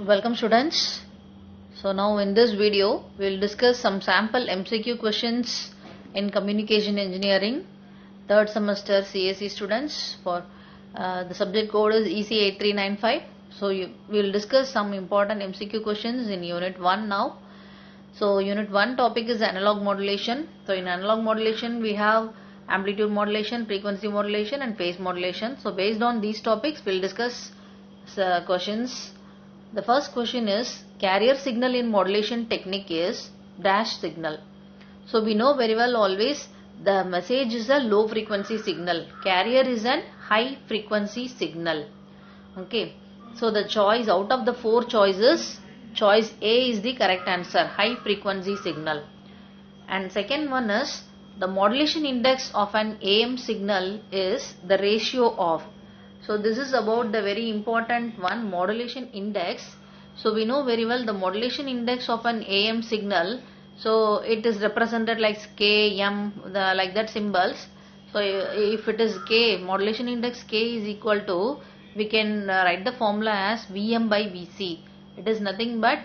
Welcome students. So now in this video we will discuss some sample MCQ questions in communication engineering third semester CSE students for the subject code is EC8395. So we will discuss some important MCQ questions in unit 1 now. So unit 1 topic is analog modulation. So in analog modulation we have amplitude modulation, frequency modulation and phase modulation. So based on these topics we will discuss questions. The first question is carrier signal in modulation technique is dash signal. So we know very well always the message is a low frequency signal. Carrier is an high frequency signal. Okay. So the choice out of the 4 choices, choice A is the correct answer, high frequency signal. And second one is the modulation index of an AM signal is the ratio of. So this is about the very important one, modulation index. So we know very well the modulation index of an AM signal. So it is represented like K, M, like that symbols. So if it is K, modulation index K is equal to, we can write the formula as Vm by Vc. It is nothing but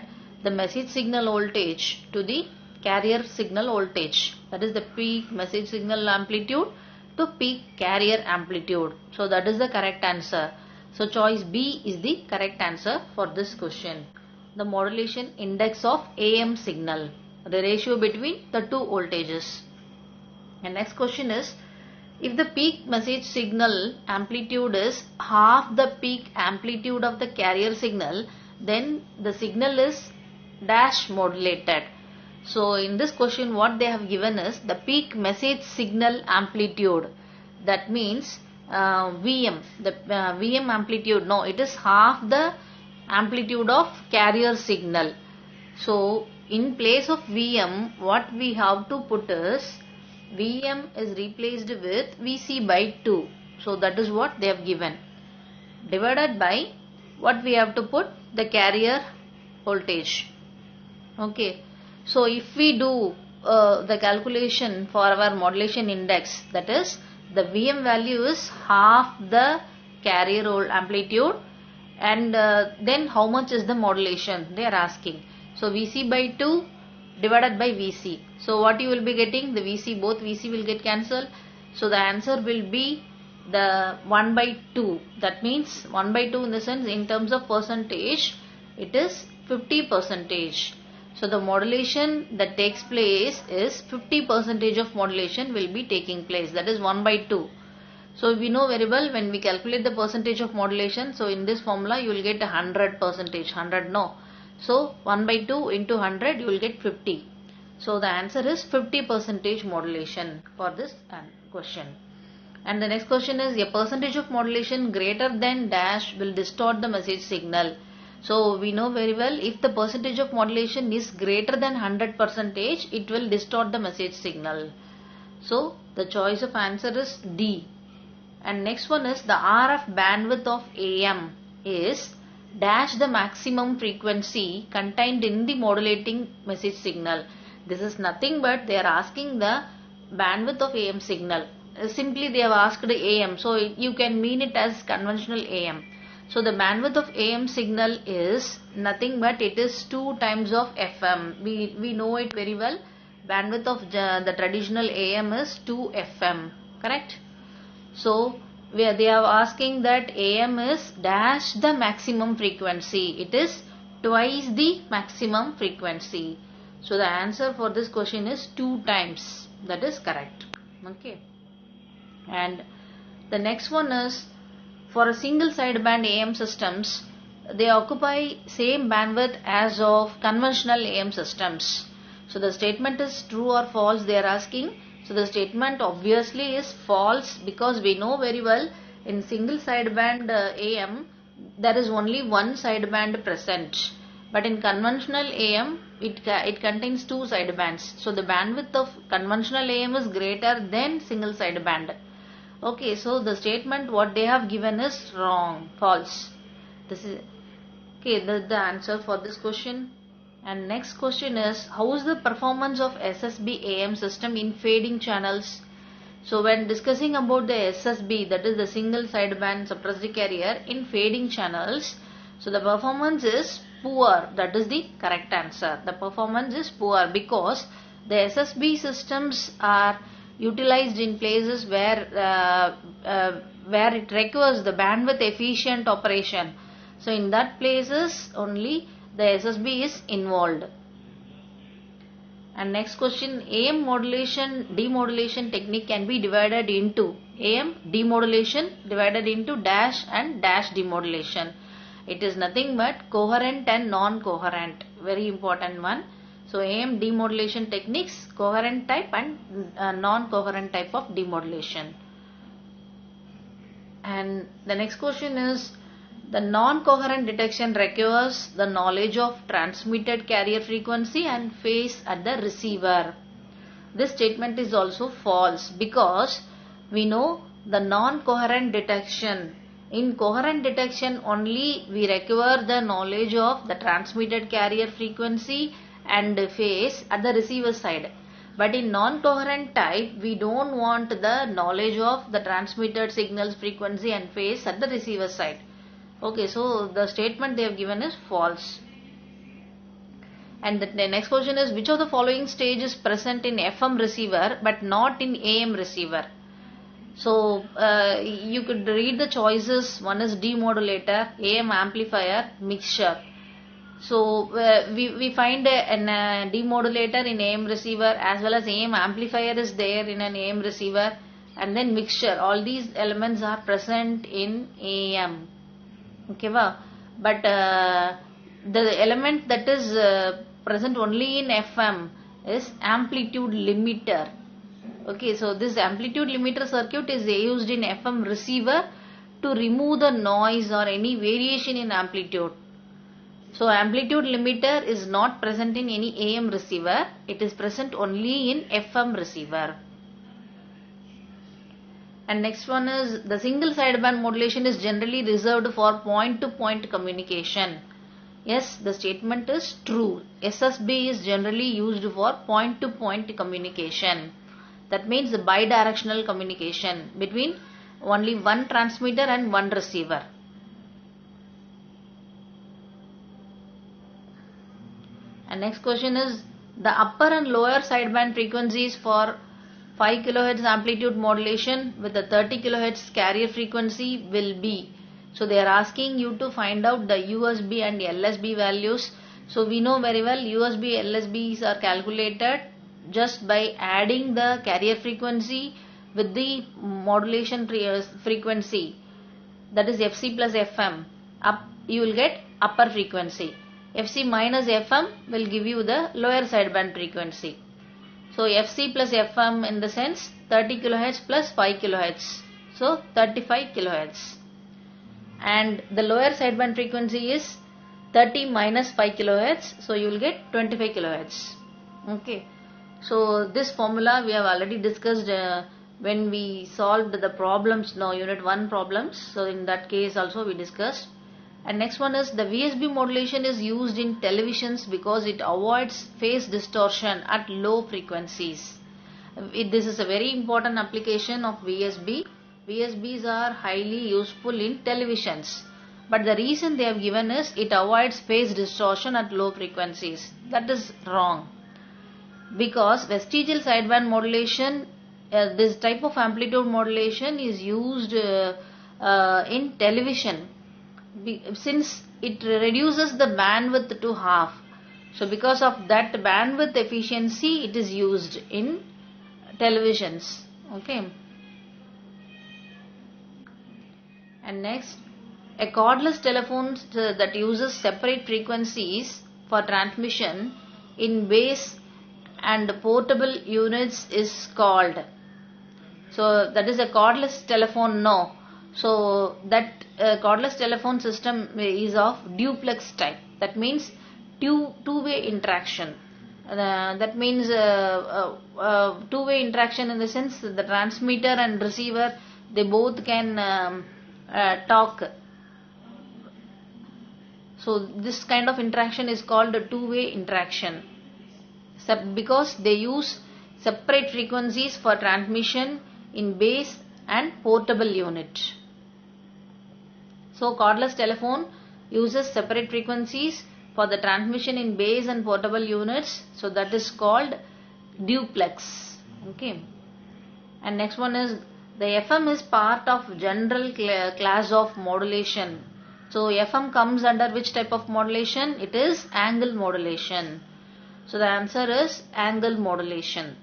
the message signal voltage to the carrier signal voltage. That is the peak message signal amplitude to peak carrier amplitude. So that is the correct answer. So choice B is the correct answer for this question. The modulation index of AM signal, the ratio between the two voltages. And next question is, if the peak message signal amplitude is half the peak amplitude of the carrier signal, then the signal is dash modulated. So in this question what they have given is the peak message signal amplitude. That means Vm, the Vm amplitude, no, it is half the amplitude of carrier signal. So in place of Vm what we have to put is Vm is replaced with Vc by 2. So that is what they have given. Divided by what we have to put, the carrier voltage. Okay. So if we do the calculation for our modulation index, that is the Vm value is half the carrier amplitude, and then how much is the modulation they are asking. So Vc by 2 divided by Vc. So what you will be getting, the Vc, both Vc will get cancelled. So the answer will be the 1 by 2. That means 1 by 2 in the sense in terms of percentage it is 50%. So the modulation that takes place is 50% of modulation will be taking place. That is 1 by 2. So we know very well when we calculate the percentage of modulation. So in this formula you will get 100%. 100 no. So 1 by 2 into 100 you will get 50. So the answer is 50% modulation for this question. And the next question is, a percentage of modulation greater than dash will distort the message signal. So we know very well if the percentage of modulation is greater than 100%, it will distort the message signal. So the choice of answer is D. And next one is the RF bandwidth of AM is dash the maximum frequency contained in the modulating message signal. This is nothing but they are asking the bandwidth of AM signal. Simply they have asked AM, so you can mean it as conventional AM. So the bandwidth of AM signal is nothing but it is 2 times of FM. We know it very well. Bandwidth of the traditional AM is 2 FM. Correct? So they are asking that AM is dash the maximum frequency. It is twice the maximum frequency. So the answer for this question is 2 times. That is correct. Okay. And the next one is, for a single sideband AM systems, they occupy same bandwidth as of conventional AM systems. So the statement is true or false they are asking. So the statement obviously is false, because we know very well in single sideband AM there is only one sideband present. But in conventional AM it contains 2 sidebands. So the bandwidth of conventional AM is greater than single sideband. Okay, so the statement what they have given is wrong, false. This is okay, the answer for this question. And next question is, how is the performance of SSB AM system in fading channels? So when discussing about the SSB, that is the single sideband suppressed carrier in fading channels, so the performance is poor. That is the correct answer. The performance is poor because the SSB systems are utilized in places where it requires the bandwidth efficient operation. So in that places only the SSB is involved. And next question, AM modulation demodulation technique can be divided into AM demodulation divided into dash and dash demodulation. It is nothing but coherent and non-coherent. Very important one. So AM demodulation techniques, coherent type and non-coherent type of demodulation. And the next question is, the non-coherent detection requires the knowledge of transmitted carrier frequency and phase at the receiver. This statement is also false because we know the non-coherent detection. In coherent detection only we require the knowledge of the transmitted carrier frequency and phase at the receiver side. But in non-coherent type we don't want the knowledge of the transmitted signals frequency and phase at the receiver side. Okay, so the statement they have given is false. And the next question is, which of the following stage is present in FM receiver but not in AM receiver? So you could read the choices. One is demodulator, AM amplifier, mixture. So we find a demodulator in AM receiver as well as AM amplifier is there in an AM receiver, and then mixture. All these elements are present in AM. Okay, but the element that is present only in FM is amplitude limiter. Okay, so this amplitude limiter circuit is used in FM receiver to remove the noise or any variation in amplitude. So amplitude limiter is not present in any AM receiver. It is present only in FM receiver. And next one is, the single sideband modulation is generally reserved for point-to-point communication. Yes, the statement is true. SSB is generally used for point-to-point communication. That means the bidirectional communication between only one transmitter and one receiver. And next question is, the upper and lower sideband frequencies for 5 kHz amplitude modulation with a 30 kHz carrier frequency will be. So they are asking you to find out the USB and LSB values. So we know very well USB, LSBs are calculated just by adding the carrier frequency with the modulation frequency, that is FC plus FM. You will get upper frequency. FC minus FM will give you the lower sideband frequency. So FC plus FM in the sense 30 kHz plus 5 kHz. So 35 kHz. And the lower sideband frequency is 30 minus 5 kHz. So you will get 25 kHz. Okay. So this formula we have already discussed when we solved the problems, unit 1 problems. So in that case also we discussed. And next one is, the VSB modulation is used in televisions because it avoids phase distortion at low frequencies. This is a very important application of VSB. VSBs are highly useful in televisions. But the reason they have given is it avoids phase distortion at low frequencies. That is wrong. Because vestigial sideband modulation, this type of amplitude modulation is used in television, since it reduces the bandwidth to half. So because of that bandwidth efficiency, it is used in televisions. Okay. And next, a cordless telephone that uses separate frequencies for transmission in base and portable units is called. So that is a cordless telephone. No. So that cordless telephone system is of duplex type. That means two-way interaction. That means two-way interaction in the sense the transmitter and receiver, they both can talk. So this kind of interaction is called a two-way interaction. Because they use separate frequencies for transmission in base and portable unit. So cordless telephone uses separate frequencies for the transmission in base and portable units. So that is called duplex. Okay. And next one is the FM is part of general class of modulation. So FM comes under which type of modulation? It is angle modulation. So the answer is angle modulation.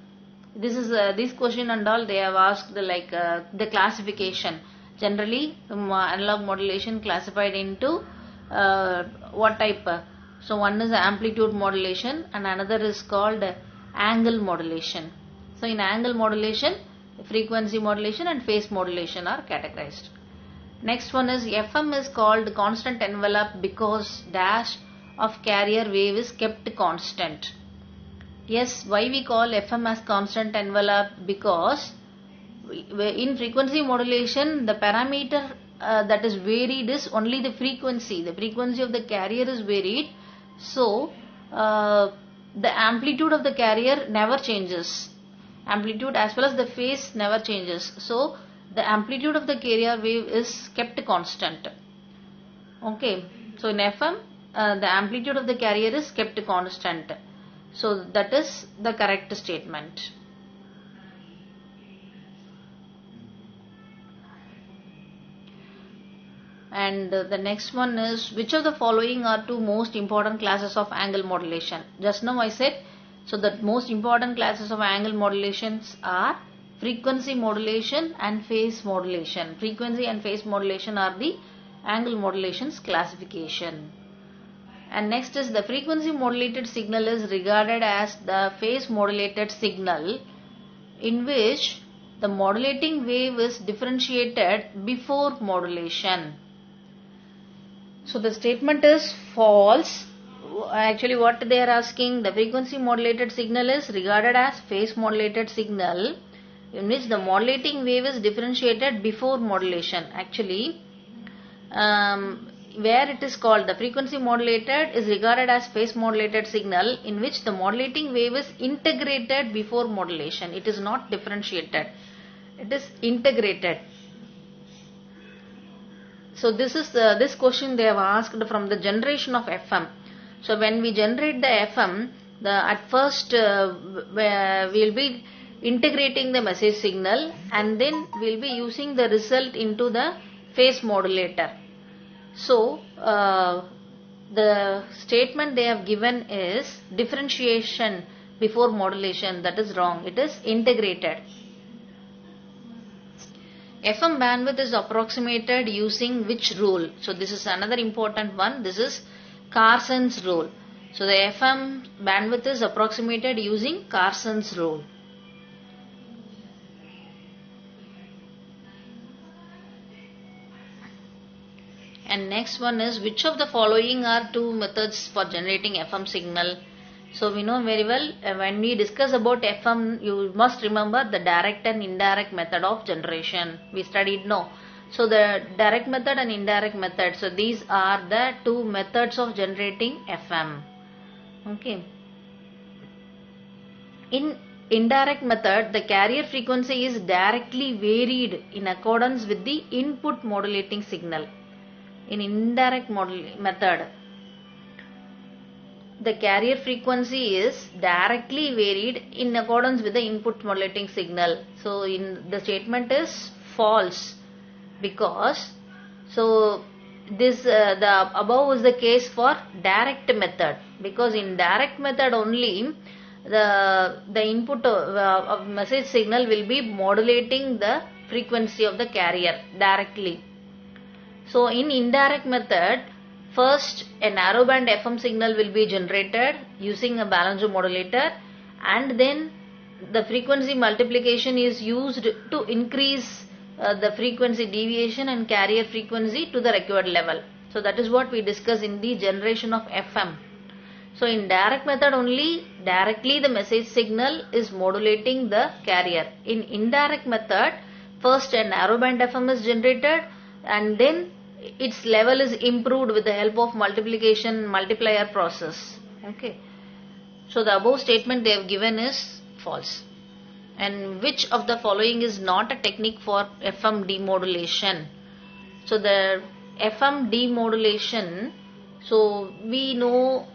This question and all they have asked the classification. Generally analog modulation classified into what type? So one is amplitude modulation and another is called angle modulation. So in angle modulation, frequency modulation and phase modulation are categorized. Next one is FM is called constant envelope because dash of carrier wave is kept constant. Yes, why we call FM as constant envelope? Because in frequency modulation the parameter that is varied is only the frequency. The frequency of the carrier is varied. So the amplitude of the carrier never changes. Amplitude as well as the phase never changes. So the amplitude of the carrier wave is kept constant. Okay. So in FM the amplitude of the carrier is kept constant. So that is the correct statement. And the next one is, which of the following are two most important classes of angle modulation? Just now I said, so the most important classes of angle modulations are frequency modulation and phase modulation. Frequency and phase modulation are the angle modulations classification. And next is the frequency modulated signal is regarded as the phase modulated signal in which the modulating wave is differentiated before modulation. So the statement is false. Actually what they are asking, the frequency modulated signal is regarded as phase modulated signal in which the modulating wave is differentiated before modulation. Actually where it is called the frequency modulated is regarded as phase modulated signal in which the modulating wave is integrated before modulation. It is not differentiated. It is integrated. So this question they have asked from the generation of FM. So when we generate the FM, at first we will be integrating the message signal and then we will be using the result into the phase modulator. So the statement they have given is differentiation before modulation. That is wrong. It is integrated. FM bandwidth is approximated using which rule? So this is another important one. This is Carson's rule. So the FM bandwidth is approximated using Carson's rule. And next one is, which of the following are two methods for generating FM signal? So we know very well when we discuss about FM, you must remember the direct and indirect method of generation. We studied no. So the direct method and indirect method. So these are the two methods of generating FM. Okay. In indirect method, the carrier frequency is directly varied in accordance with the input modulating signal. In indirect method, the carrier frequency is directly varied in accordance with the input modulating signal. So in the statement is false, because so this the above is the case for direct method, because in direct method only the input of message signal will be modulating the frequency of the carrier directly. So in indirect method, first a narrowband FM signal will be generated using a balancer modulator, and then the frequency multiplication is used to increase the frequency deviation and carrier frequency to the required level. So that is what we discuss in the generation of FM. So in direct method only, directly the message signal is modulating the carrier. In indirect method, first a narrowband FM is generated and then its level is improved with the help of multiplier process. Okay. So the above statement they have given is false. And which of the following is not a technique for FM demodulation? So the FM demodulation So we know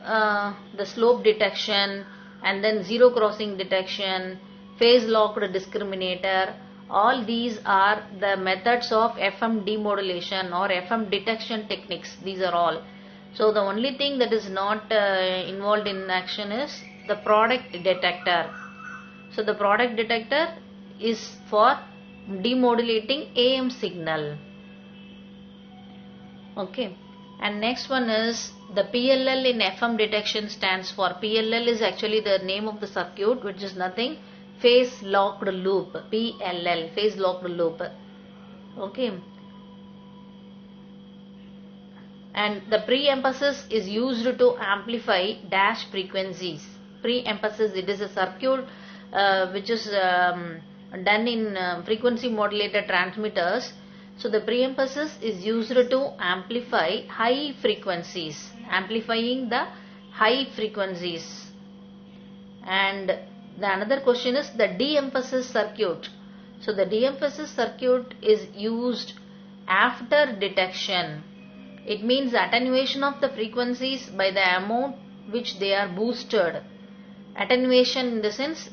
the slope detection and then zero crossing detection, phase locked discriminator. All these are the methods of FM demodulation or FM detection techniques. These are all. So the only thing that is not involved in action is the product detector. So the product detector is for demodulating AM signal. Okay. And next one is the PLL in FM detection stands for. PLL is actually the name of the circuit, which is nothing, phase locked loop. PLL, phase locked loop. Okay. And the pre-emphasis is used to amplify dash frequencies. Pre-emphasis, it is a circuit which is done in frequency modulated transmitters. So the pre-emphasis is used to amplify high frequencies, amplifying the high frequencies. And the another question is the de-emphasis circuit. So the de-emphasis circuit is used after detection. It means attenuation of the frequencies by the amount which they are boosted. Attenuation in the sense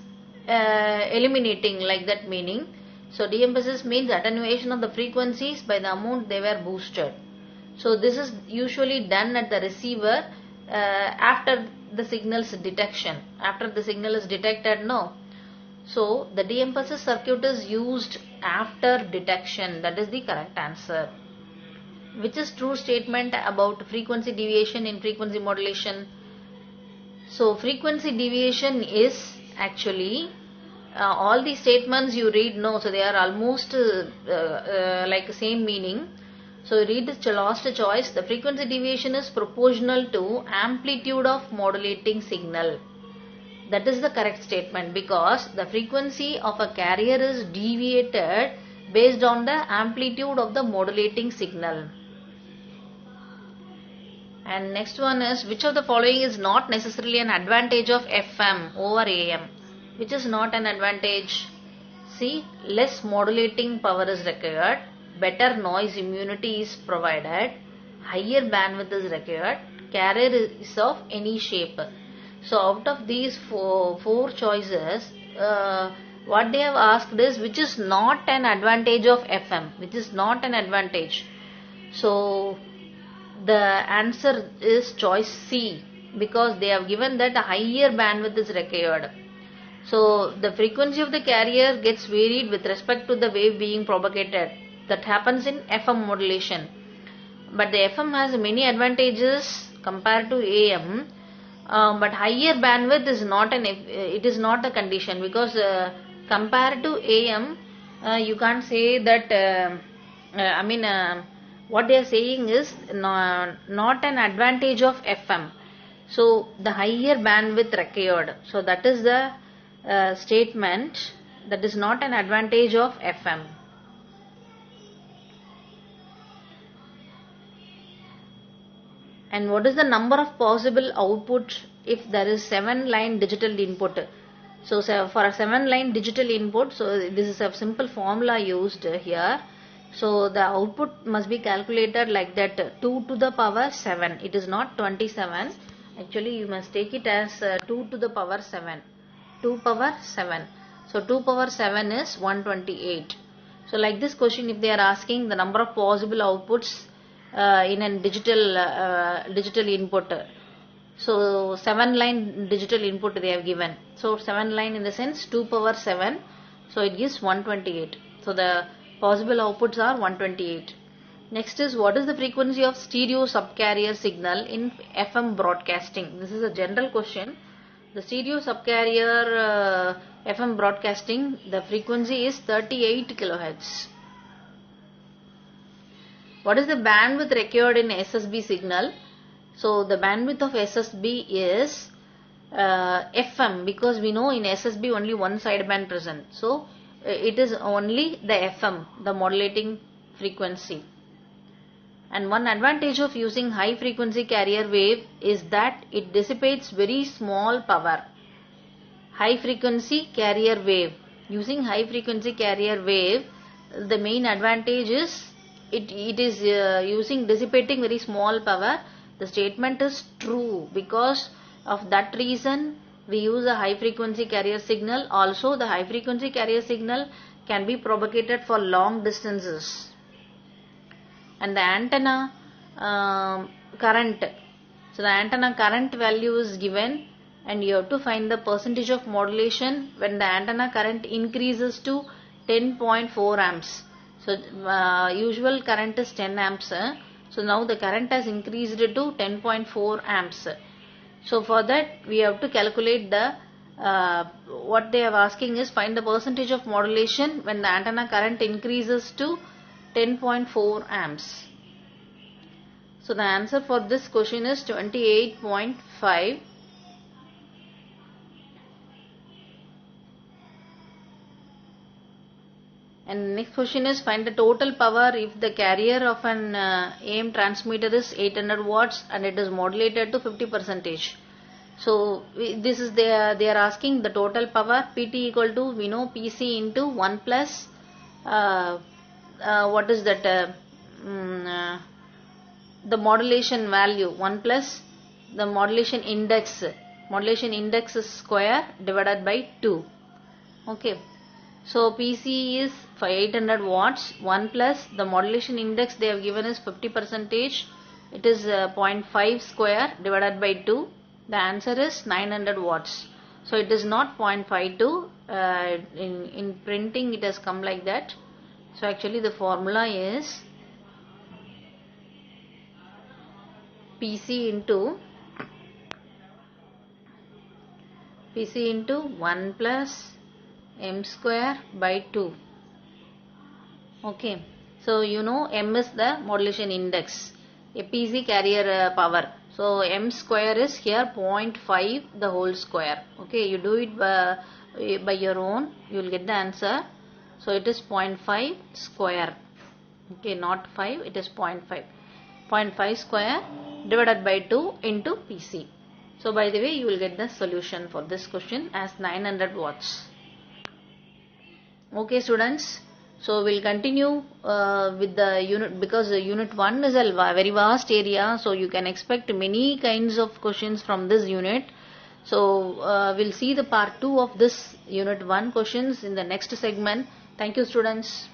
eliminating, like that meaning. So de-emphasis means attenuation of the frequencies by the amount they were boosted. So this is usually done at the receiver after the signal's detection. After the signal is detected, no. So the de-emphasis circuit is used after detection. That is the correct answer. Which is true statement about frequency deviation in frequency modulation? So frequency deviation is actually all the statements you read, no, so they are almost like same meaning. So read the last choice. The frequency deviation is proportional to amplitude of modulating signal. That is the correct statement, because the frequency of a carrier is deviated based on the amplitude of the modulating signal. And next one is, which of the following is not necessarily an advantage of FM over AM? Which is not an advantage? See, less modulating power is required, better noise immunity is provided, higher bandwidth is required, carrier is of any shape. So out of these four choices, what they have asked is which is not an advantage of FM, which is not an advantage. So the answer is choice C, because they have given that a higher bandwidth is required. So the frequency of the carrier gets varied with respect to the wave being propagated. That happens in FM modulation. But the FM has many advantages compared to AM. But higher bandwidth is not it is not a condition, because compared to AM, you can't say that. What they are saying is not an advantage of FM. So the higher bandwidth required. So that is the statement, that is not an advantage of FM. And what is the number of possible output if there is 7-line digital input? So for a 7-line digital input, so this is a simple formula used here. So the output must be calculated like that, 2 to the power 7. It is not 27. Actually you must take it as 2 to the power 7. 2 power 7. So 2 power 7 is 128. So like this question, if they are asking the number of possible outputs in a digital input. So 7-line digital input they have given. So 7-line in the sense 2 power 7. So it gives 128. So the possible outputs are 128. Next is, what is the frequency of stereo subcarrier signal in FM broadcasting? This is a general question. The stereo subcarrier FM broadcasting, the frequency is 38 kHz. What is the bandwidth required in SSB signal? So the bandwidth of SSB is FM, because we know in SSB only one sideband present. So it is only the FM, the modulating frequency. And one advantage of using high frequency carrier wave is that it dissipates very small power. High frequency carrier wave. Using high frequency carrier wave, the main advantage is it is dissipating very small power, the statement is true. Because of that reason we use a high frequency carrier signal. Also the high frequency carrier signal can be propagated for long distances. And the antenna current, so the antenna current value is given, and you have to find the percentage of modulation when the antenna current increases to 10.4 amps. So usual current is 10 amps. So now the current has increased to 10.4 amps. So for that we have to calculate the what they are asking is find the percentage of modulation when the antenna current increases to 10.4 amps. So the answer for this question is 28.5. And next question is find the total power if the carrier of an AM transmitter is 800 watts and it is modulated to 50%. So this is they are asking the total power. PT equal to, we know, PC into 1 plus what is that, the modulation value, 1 plus the modulation index. Modulation index is square divided by 2. Okay. So PC is for 800 watts, 1 plus the modulation index they have given is 50%. It is 0.5 square divided by 2. The answer is 900 watts. So it is not 0.52. In printing it has come like that. So actually the formula is PC into 1 plus m square by 2. Okay, so you know m is the modulation index, a PC carrier power. So m square is here 0.5 the whole square. Okay, you do it by your own, you will get the answer. So it is 0.5 square. Okay, not 5, it is 0.5. 0.5 square divided by 2 into PC. So by the way you will get the solution for this question as 900 watts. Okay students, so we'll continue with the unit, because the unit 1 is a very vast area, so you can expect many kinds of questions from this unit. So we'll see the part 2 of this unit 1 questions in the next segment. Thank you students.